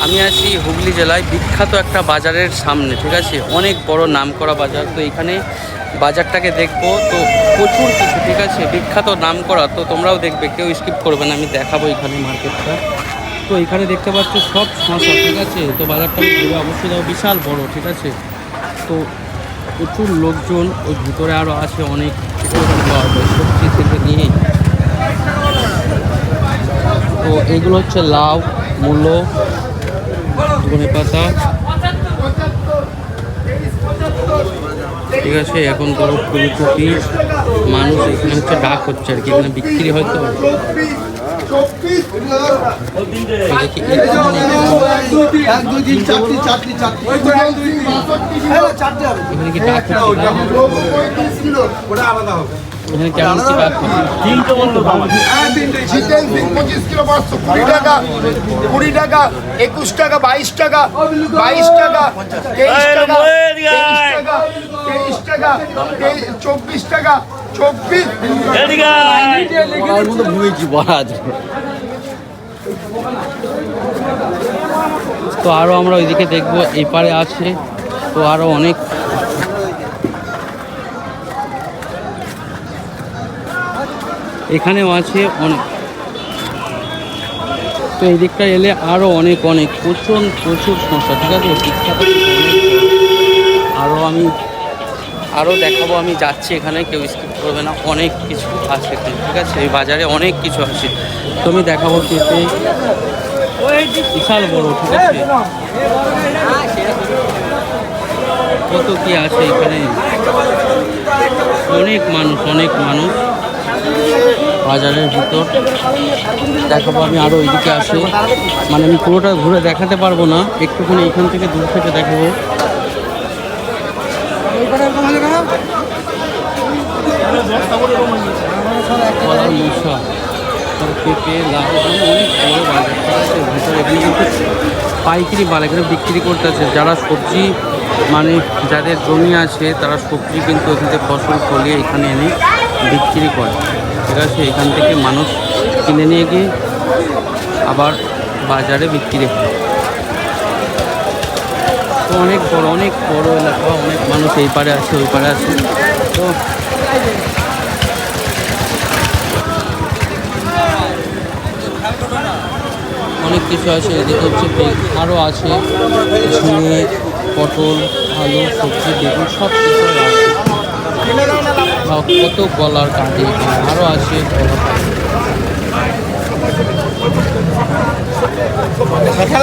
আমি আছি হুগলি জেলায় বিখ্যাত একটা বাজারের সামনে, ঠিক আছে, অনেক বড় নামকরা বাজার। তো এখানে বাজারটাকে দেখবো, তো প্রচুর কিছু, ঠিক আছে, বিখ্যাত নামকরা। তো তোমরাও দেখবে, কেউ স্কিপ করবে না, আমি দেখাবো এখানে মার্কেটটা। তো এখানে দেখতে পাচ্ছ সব শশা, ঠিক আছে। তো বাজারটা ঘুরে অবশ্যই যাবো, বিশাল বড়, ঠিক আছে। তো প্রচুর লোকজন, ওই ভিতরে আরও আছে অনেক সবজি থেকে নিয়ে। তো এগুলো হচ্ছে লাউ, মূলো, ধনে পাতা, ঠিক আছে। এখন ধরো ফুলকপি, মানুষ এখানে হচ্ছে ডাক হচ্ছে আর কি, এখানে বিক্রি হয়তো। এখানে কি ডাক হচ্ছে, এখানে কেমন কি ডাক হচ্ছে? 25 কিলো 20 টাকা, 20 টাকা, 21 টাকা, 22 টাকা, 22 টাকা, 23 টাকা, 23 টাকা, 24 টাকা, 24 তো আরো আমরা ওইদিকে দেখবো, এই পারে আছে তো আরো অনেক। এখানেও আছে অনেক। তো এই দিকটা এলে আরো অনেক অনেক প্রচুর প্রচুর সমস্যা, ঠিক আছে। আরো দেখাবো, আমি যাচ্ছি, এখানে কেউ স্কিপ করবে না, অনেক কিছু আছে এখানে, ঠিক আছে। এই বাজারে অনেক কিছু আছে, তো আমি দেখাবো পেঁপে, বিশাল বড়, ঠিক আছে। কত কি আছে এখানে, অনেক মানুষ, অনেক মানুষ বাজারের ভিতর। দেখাবো আমি আরো ওইদিকে আসে, মানে আমি পুরোটা ঘুরে দেখাতে পারবো না, একটুখানি এখান থেকে দূর থেকে দেখাবো। মশা, পেঁপে, লাউ, অনেক বড় বাজার, ঠিক আছে। ভিতরে এখানে কিন্তু পাইকারি মাল এখানে বিক্রি করতেছে। যারা সবজি, মানে যাদের জমি আছে, তারা সবজি কিন্তু এখান থেকে ফসল ফলিয়ে এখানে এনে বিক্রি করে, ঠিক আছে। এখান থেকে মানুষ কিনে নিয়ে গিয়ে আবার বাজারে বিক্রি করে। তো অনেক বড় এলাকা, অনেক মানুষ এই পারে আছে, ওই পারে আছে। তো অনেক কিছু আছে, এদিকে হচ্ছে আরও আছে ঝিঙে, পটল, আলু, সবজি, বেগুন, সব কিছু আছে। কত গলার কাঠি, আরও আছে।